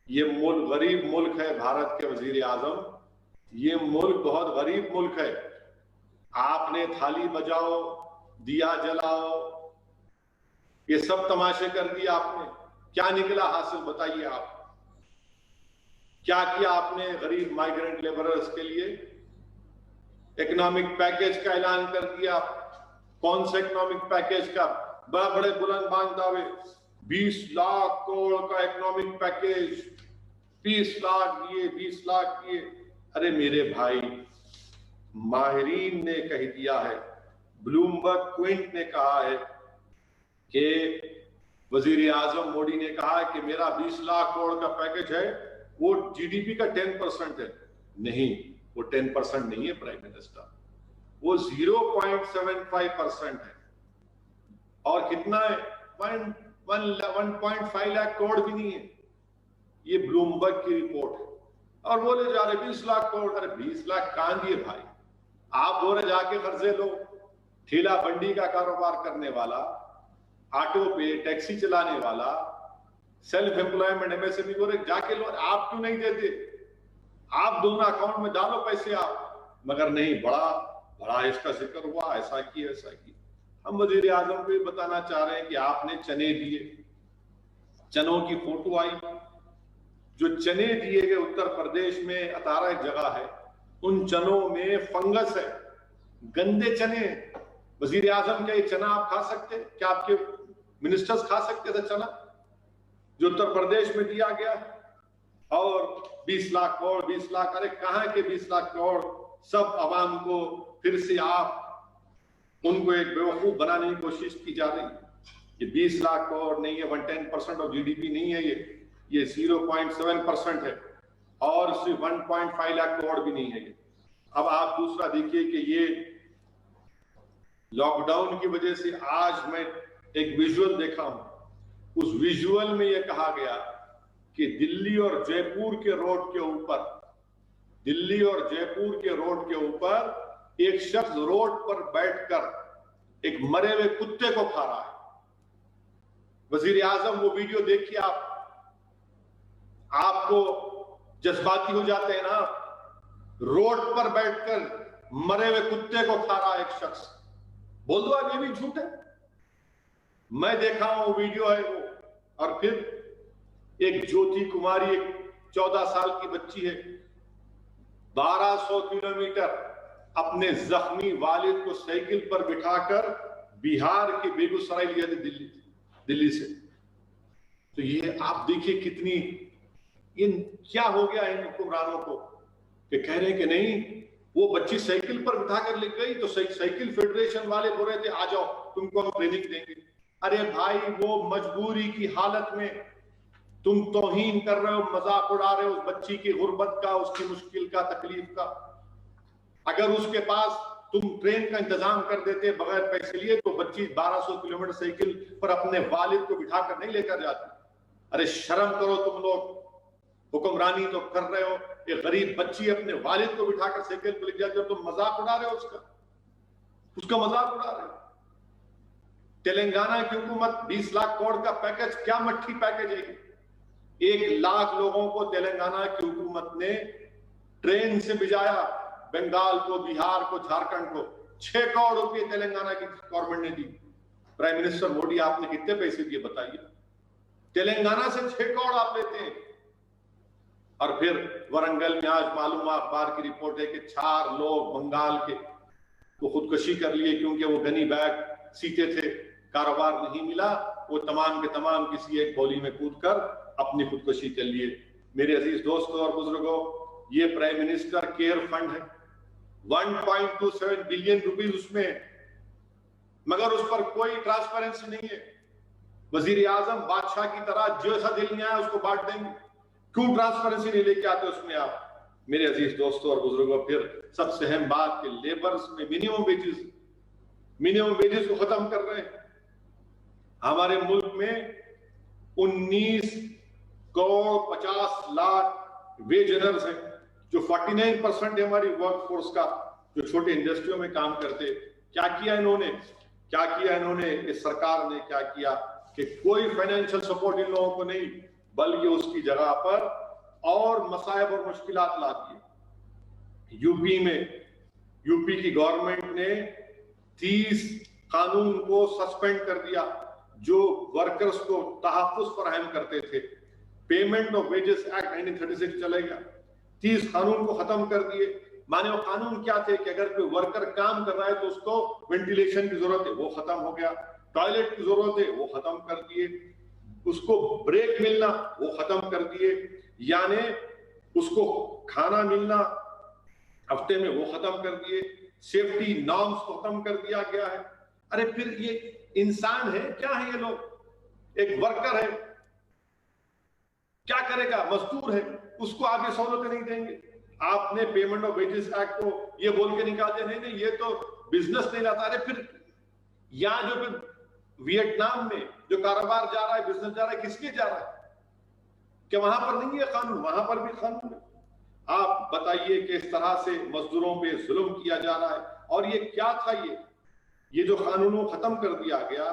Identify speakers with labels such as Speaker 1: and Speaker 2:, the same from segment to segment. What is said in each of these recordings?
Speaker 1: ये मुल्क गरीब मुल्क है भारत के वजीर आजम, ये मुल्क बहुत गरीब मुल्क है। आपने थाली बजाओ, दिया जलाओ, ये सब तमाशे कर दिए आपने। क्या निकला हासिल बताइए आप? क्या किया आपने गरीब माइग्रेंट लेबरर्स के लिए? इकोनॉमिक पैकेज का ऐलान कर दिया। कौन से इकोनॉमिक पैकेज का? बड़ा बड़े बुलंद बांग दावे, 20 लाख करोड़ का इकोनॉमिक पैकेज, 20 लाख दिए, 20 लाख दिए। अरे मेरे भाई, माहिरीन ने कह दिया है, ब्लूमबर्ग क्विंट ने कहा है कि वजीर आजम मोदी ने कहा है कि मेरा 20 लाख करोड़ का पैकेज है, वो जीडीपी का 10% है। नहीं, वो 10% नहीं है प्राइम मिनिस्टर, वो 0.75% है। और कितना है? 1.5 लाख करोड़ भी नहीं है। ये ब्लूमबर्ग की रिपोर्ट है। और बोले जा रहे 20 लाख करोड़। अरे 20 लाख कहां दिए भाई? आप बोले जाके कर्जे लो। ठेला बंडी का कारोबार करने वाला, ऑटो पे टैक्सी चलाने वाला, सेल्फ एम्प्लॉयमेंट एमएसएमई बोले जाके लो। आप क्यों नहीं देते? आप दोनों अकाउंट में डालो पैसे आप। मगर नहीं, बड़ा इसका जिक्र हुआ, ऐसा किया ऐसा किया। हम वजीर आजम को बताना चाह रहे हैं कि आपने चने दिए, चनों की फोटो आई, जो चने दिए गए उत्तर प्रदेश में 18 जगह है, उन चनों में फंगस है, गंदे चने। वजीर आजम, क्या ये चना आप खा सकते? क्या आपके मिनिस्टर्स खा सकते थे चना जो उत्तर प्रदेश में दिया गया? और 20 लाख करोड़, 20 लाख, अरे कहां के 20 लाख करोड़? सब आवाम को फिर से आप उनको एक बेवकूफ बनाने की कोशिश की जा रही है। ये 20 लाख करोड़ नहीं है, 110% ऑफ जीडीपी नहीं है, ये 0.7% है, और सिर्फ 1.5 लाख करोड़ भी नहीं है ये। अब आप दूसरा देखिए कि ये लॉकडाउन की वजह से आज मैं एक विजुअल देखा हूं, उस विजुअल में यह कहा गया कि दिल्ली और जयपुर के रोड के ऊपर, दिल्ली और जयपुर के रोड के ऊपर एक शख्स रोड पर बैठकर एक मरे हुए कुत्ते को खा रहा है। वजीर आजम, वो वीडियो देखिए आप, आपको जज्बाती हो जाते हैं ना। रोड पर बैठकर मरे हुए कुत्ते को खा रहा है एक शख्स। बोल दो आप ये भी झूठ है? मैं देखा हूं, वीडियो है वो। और फिर एक ज्योति कुमारी, एक 14 साल की बच्ची है, 1200 किलोमीटर अपने जख्मी वालिद को साइकिल पर बिठाकर बिहार के बेगूसराय लिया था दिल्ली से। तो ये आप देखिए कितनी, ये क्या हो गया इन हुक्मरानों को कि कह रहे हैं कि नहीं, वो बच्ची साइकिल पर बिठाकर ले गई तो साइकिल फेडरेशन वाले बोल रहे थे आ जाओ तुमको हम ट्रेनिंग देंगे। अरे भाई, वो मजबूरी की हालत में तुम तौहीन कर रहे हो, मजाक उड़ा रहे हो उस बच्ची की गुर्बत का, उसकी मुश्किल का, तकलीफ का। अगर उसके पास तुम ट्रेन का इंतजाम कर देते बगैर पैसे लिए, तो बच्ची 1200 किलोमीटर साइकिल पर अपने वालिद को बिठाकर नहीं लेकर जाती। अरे शर्म करो तुम लोग, हुक्मरानी तो कर रहे हो, एक गरीब बच्ची अपने वालिद को बिठाकर साइकिल पर लेकर जाती, तुम मजाक उड़ा रहे हो उसका मजाक उड़ा रहे हो। तेलंगाना की हुकूमत 20 लाख करोड़ का पैकेज, क्या मट्ठी पैकेज है? 1 लाख लोगों को तेलंगाना की हुकूमत ने ट्रेन से भिजाया, बंगाल को, बिहार को, झारखंड को। 6 करोड़ रुपए तेलंगाना की गवर्नमेंट ने दी। प्राइम मिनिस्टर मोदी, आपने कितने पैसे दिए बताइए? तेलंगाना से 6 करोड़ आप लेते हैं। और फिर वरंगल में आज मालूम अखबार की रिपोर्ट है कि 4 लोग बंगाल के वो खुदकुशी कर लिए क्योंकि वो गनी बैग सीते थे, कारोबार नहीं मिला, वो तमाम के तमाम किसी एक गोली में कूदकर अपनी खुदकुशी कर लिए। मेरे अजीज दोस्तों और बुजुर्गों, ये प्राइम मिनिस्टर केयर फंड है, 1.27 बिलियन रुपीज उसमें, मगर उस पर कोई ट्रांसपेरेंसी नहीं है। वजीर आजम बादशाह की तरह जैसा दिल में आया उसको बांट देंगे। क्यों ट्रांसपेरेंसी नहीं लेके आते उसमें आप? मेरे अजीज दोस्तों और बुजुर्गों, फिर सबसे अहम बात कि लेबर्स में मिनिमम वेजेस को खत्म कर रहे हैं। हमारे मुल्क में 19 करोड़ 50 लाख वेज अर्नर्स हैं, जो 49% है हमारी वर्कफोर्स का, जो छोटे इंडस्ट्रियों में काम करते। क्या किया इन्होंने, इस सरकार ने क्या किया कि कोई फाइनेंशियल सपोर्ट इन लोगों को नहीं, बल्कि उसकी जगह पर और मसाइब और मुश्किलात लाती है। यूपी की गवर्नमेंट ने 30 कानून को सस्पेंड कर दिया जो वर्कर्स को तहफ्फुज़ फराहम करते थे। पेमेंट ऑफ वेजेस एक्ट 1936 चलेगा, 30 कानून को खत्म कर दिए। माने वो कानून क्या थे कि अगर कोई वर्कर काम कर रहा है तो उसको वेंटिलेशन की जरूरत है, वो खत्म हो गया। टॉयलेट की जरूरत है, वो खत्म कर दिए। उसको ब्रेक मिलना, वो खत्म कर दिए। यानी उसको खाना मिलना हफ्ते में, वो खत्म कर दिए। सेफ्टी नॉर्म्स को खत्म कर दिया गया है। अरे फिर ये इंसान है क्या है? ये लोग एक वर्कर है, क्या करेगा? मजदूर है, उसको आप ये सहूलतें नहीं देंगे। आपने पेमेंट ऑफ वेजेस एक्ट को ये बोल के निकाल दिया, नहीं ये तो बिजनेस नहीं लाता। अरे फिर यहां जो फिर वियतनाम में जो कारोबार जा रहा है, बिजनेस जा रहा है, किसके जा रहा है? क्या वहां पर नहीं है कानून? वहां पर भी कानून है। आप बताइए कि इस तरह से मजदूरों पे जुल्म किया जा रहा है। और ये क्या था? ये जो कानूनों खत्म कर दिया गया,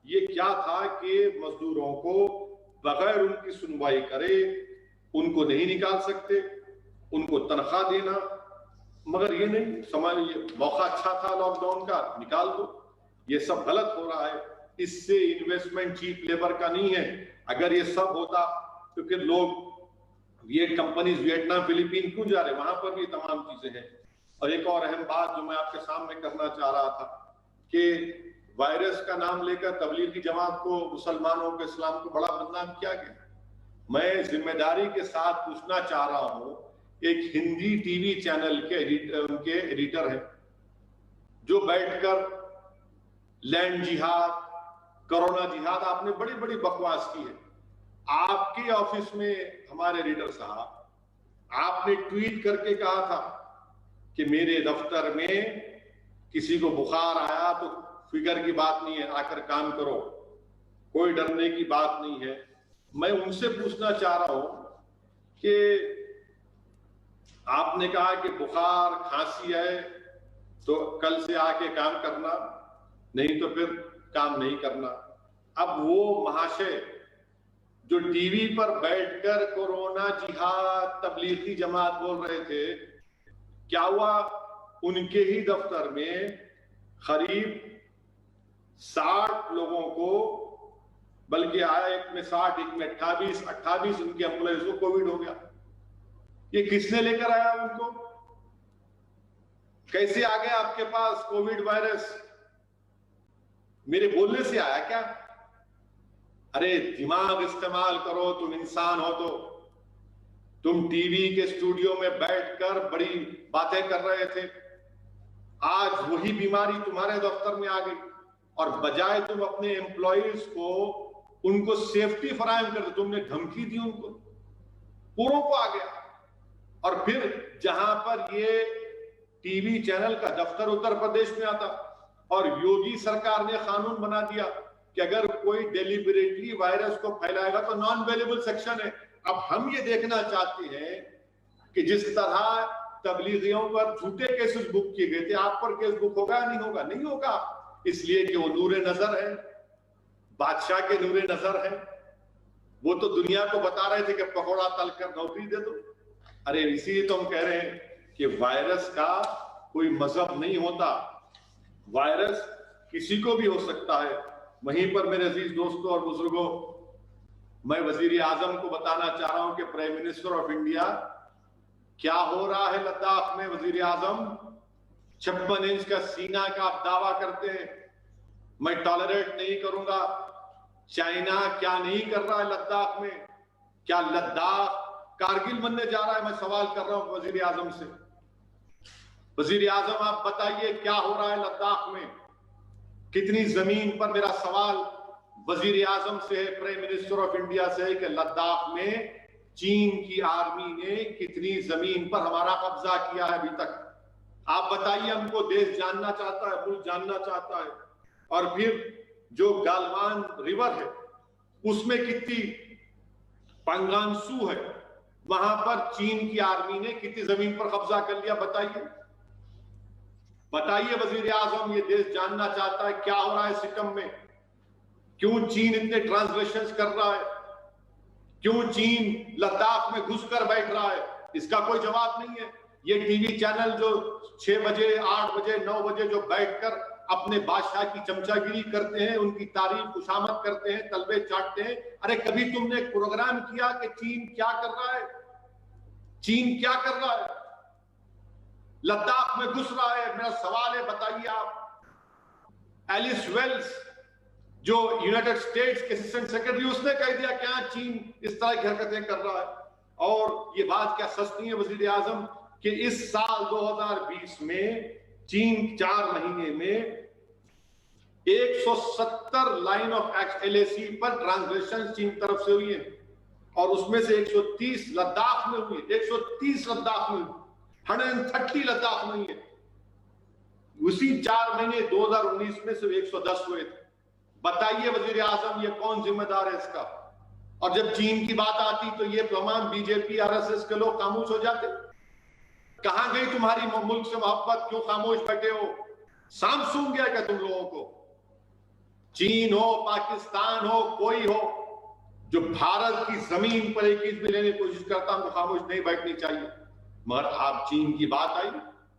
Speaker 1: ये क्या था कि मजदूरों को बगैर उनकी सुनवाई करे उनको नहीं निकाल सकते, उनको तनख्वाह देना। मगर ये नहीं समझ, ये मौका अच्छा था लॉकडाउन का, निकाल दो। ये सब गलत हो रहा है। इससे इन्वेस्टमेंट चीप लेबर का नहीं है। अगर ये सब होता तो फिर लोग ये कंपनीज वियतनाम, फिलीपीन क्यों जा रहे? वहां पर भी तमाम चीजें हैं। और एक और अहम बात जो मैं आपके सामने करना चाह रहा था कि वायरस का नाम लेकर तबलीगी जमात को, मुसलमानों को, इस्लाम को बड़ा बदनाम किया गया। मैं जिम्मेदारी के साथ पूछना चाह रहा हूं, एक हिंदी टीवी चैनल के उनके एडिटर हैं जो बैठकर लैंड जिहाद, कोरोना जिहाद, आपने बड़ी बड़ी बकवास की है। आपके ऑफिस में हमारे एडिटर साहब, आपने ट्वीट करके कहा था कि मेरे दफ्तर में किसी को बुखार आया तो फिक्र की बात नहीं है, आकर काम करो, कोई डरने की बात नहीं है। मैं उनसे पूछना चाह रहा हूं कि आपने कहा कि बुखार खांसी है तो कल से आके काम करना, नहीं तो फिर काम नहीं करना। अब वो महाशय जो टीवी पर बैठकर कोरोना जिहाद, तबलीगी जमात बोल रहे थे, क्या हुआ? उनके ही दफ्तर में करीब 60 लोगों को, बल्कि आया एक में 60, एक में 28 उनके एम्प्लॉयज को कोविड हो गया। ये किसने लेकर आया उनको? कैसे आ गया आपके पास कोविड वायरस? मेरे बोलने से आया क्या? अरे दिमाग इस्तेमाल करो, तुम इंसान हो तो। तुम टीवी के स्टूडियो में बैठकर बड़ी बातें कर रहे थे, आज वही बीमारी तुम्हारे दफ्तर में आ गई। और बजाय तुम अपने एम्प्लॉयज को उनको सेफ्टी फराहम कर दो, तुमने धमकी दी उनको, पूरों को आ गया। और फिर जहां पर ये टीवी चैनल का दफ्तर उत्तर प्रदेश में आता और योगी सरकार ने कानून बना दिया कि अगर कोई डेलिबरेटली वायरस को फैलाएगा तो नॉन अवेलेबल सेक्शन है। अब हम ये देखना चाहते हैं कि जिस तरह तबलीगियों पर झूठे केसेस बुक किए गए थे, आप पर केस बुक होगा या नहीं होगा? नहीं होगा, इसलिए कि वो नूरे नजर है, बादशाह के नूरे नजर है। वो तो दुनिया को बता रहे थे कि पकौड़ा तलकर नौकरी दे दो। अरे इसीलिए तो हम कह रहे हैं कि वायरस का कोई मजहब नहीं होता, वायरस किसी को भी हो सकता है। वहीं पर मेरे अजीज दोस्तों और बुजुर्गों, मैं वजीर आजम को बताना चाह रहा हूं कि प्राइम मिनिस्टर ऑफ इंडिया, क्या हो रहा है लद्दाख में? वजीर आजम 56 इंच का सीना का आप दावा करते हैं, मैं टॉलरेट नहीं करूंगा। चाइना क्या नहीं कर रहा है लद्दाख में? क्या लद्दाख कारगिल बनने जा रहा है? मैं सवाल कर रहा हूं वजीर आजम से। वजीर आजम आप बताइए क्या हो रहा है लद्दाख में, कितनी जमीन पर? मेरा सवाल वजीर आजम से है, प्राइम मिनिस्टर ऑफ इंडिया से है कि लद्दाख में चीन की आर्मी ने कितनी जमीन पर हमारा कब्जा किया है अभी तक? आप बताइए हमको, देश जानना चाहता है, मुल्क जानना चाहता है। और फिर जो गालवान रिवर है उसमें कितनी पंगानसू है, वहां पर चीन की आर्मी ने कितनी जमीन पर कब्जा कर लिया? बताइए, बताइए वजीर आजम, ये देश जानना चाहता है क्या हो रहा है सिक्किम में। क्यों चीन इतने ट्रांसलेशंस कर रहा है? क्यों चीन लद्दाख में घुसकर बैठ रहा है, इसका कोई जवाब नहीं है। ये टीवी चैनल जो 6 बजे 8 बजे 9 बजे जो बैठकर अपने बादशाह की चमचागिरी करते हैं, उनकी तारीफ खुशामद करते हैं, तलबे चाटते हैं। अरे कभी तुमने एक प्रोग्राम किया कि चीन क्या कर रहा है? चीन क्या कर रहा है? लद्दाख में घुस रहा है। मेरा सवाल है, बताइए आप। एलिस वेल्स जो यूनाइटेड स्टेट्स के असिस्टेंट सेक्रेटरी, उसने कह दिया क्या चीन इस तरह की हरकतें कर रहा है। और ये बात क्या सच नहीं है वजीर आजम कि इस साल 2020 में चीन 4 महीने में 170 लाइन ऑफ LAC पर ट्रांसग्रेशन चीन तरफ से हुई है और उसमें से 130 लद्दाख में हुई है। 130 लद्दाख में, 130 लद्दाख में हुई है। उसी 4 महीने 2019 में सिर्फ 110 हुए थे। बताइए वजीर आजम, ये कौन जिम्मेदार है इसका? और जब चीन की बात आती तो ये तमाम बीजेपी RSS के लोग खामोश हो जाते। कहां गई तुम्हारी मुल्क से मोहब्बत? क्यों खामोश बैठे हो? सांप सूंघ गया क्या तुम लोगों को? चीन हो, पाकिस्तान हो, कोई हो जो भारत की जमीन पर एक चीज भी लेने की कोशिश करता, हमको खामोश नहीं बैठनी चाहिए। मगर आप चीन की बात आई,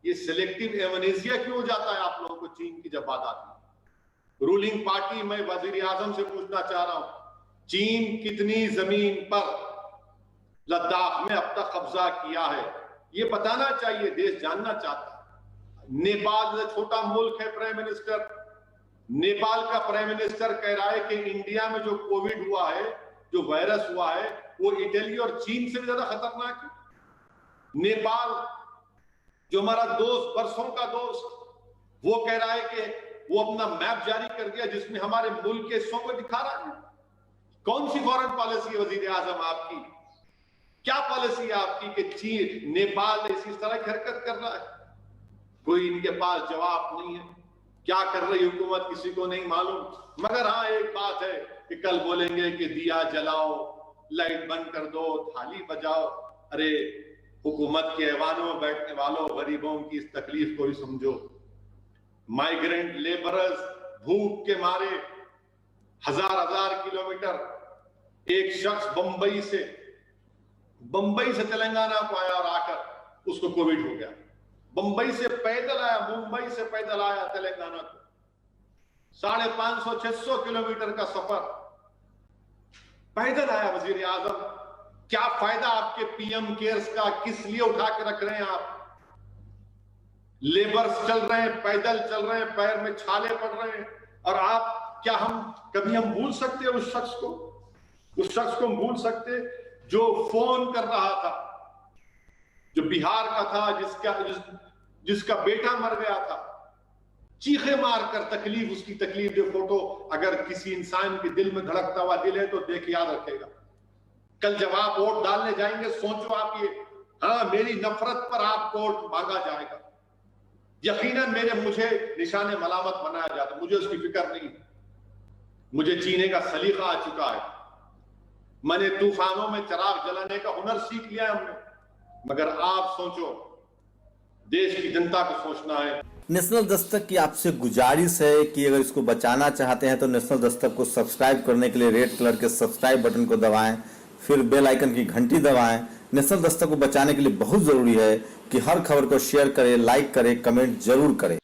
Speaker 1: ये सिलेक्टिव एमनेसिया क्यों हो जाता है आप लोगों को चीन की जब बात आती है? रूलिंग पार्टी, मैं वजीर आजम से पूछना चाह रहा हूं, चीन कितनी जमीन पर लद्दाख में अब तक कब्जा किया है? ये बताना चाहिए, देश जानना चाहता है। नेपाल जो छोटा मुल्क है, प्राइम मिनिस्टर, नेपाल का प्राइम मिनिस्टर कह रहा है कि इंडिया में जो कोविड हुआ है, जो वायरस हुआ है, वो इटली और चीन से भी ज्यादा खतरनाक है। नेपाल जो हमारा दोस्त, बरसों का दोस्त, वो कह रहा है कि वो अपना मैप जारी कर दिया जिसमें हमारे मुल्क के हिस्सों को दिखा रहा है। कौन सी फॉरेन पॉलिसी है वजीर आजम आपकी? क्या पॉलिसी है आपकी कि चीन, नेपाल इसी तरह की हरकत कर रहा है? कोई इनके पास जवाब नहीं है। क्या कर रही हुकूमत किसी को नहीं मालूम। मगर हाँ, एक बात है कि कल बोलेंगे कि दिया जलाओ, लाइट बंद कर दो, थाली बजाओ। अरे हुकूमत के ऐवानों में बैठने वालों, गरीबों की इस तकलीफ को भी समझो। माइग्रेंट लेबरर्स भूख के मारे हजार किलोमीटर, एक शख्स बंबई से तेलंगाना को आया और आकर उसको कोविड हो गया। बंबई से पैदल आया, मुंबई से पैदल आया तेलंगाना को, 550-600 किलोमीटर का सफर पैदल आया। वजीर आजम, क्या फायदा आपके PM केयर्स का? किस लिए उठा के रख रहे हैं आप? लेबर्स चल रहे हैं, पैदल चल रहे हैं, पैर में छाले पड़ रहे हैं, और आप, क्या कभी हम भूल सकते हैं उस शख्स को हम भूल सकते जो फोन कर रहा था, जो बिहार का था, जिसका बेटा मर गया था, चीखे मारकर तकलीफ, उसकी तकलीफ जो फोटो अगर किसी इंसान के दिल में धड़कता हुआ दिल है तो देख याद रखेगा। कल जब आप वोट डालने जाएंगे, सोचो आप ये, हाँ मेरी नफरत पर आपको वोट मांगा जाएगा, यकीनन मुझे निशाने मलामत बनाया जाता, मुझे उसकी फिक्र नहीं। मुझे जीने का सलीका आ चुका है, मैंने तूफानों में चिराग जलाने का हुनर सीख लिया हमने। मगर आप सोचो, देश की जनता को सोचना है।
Speaker 2: नेशनल दस्तक की आपसे गुजारिश है कि अगर इसको बचाना चाहते हैं तो नेशनल दस्तक को सब्सक्राइब करने के लिए रेड कलर के सब्सक्राइब बटन को दबाएं, फिर बेल आइकन की घंटी दबाएं। नेशनल दस्तक को बचाने के लिए बहुत जरूरी है कि हर खबर को शेयर करें, लाइक करें, कमेंट जरूर करें।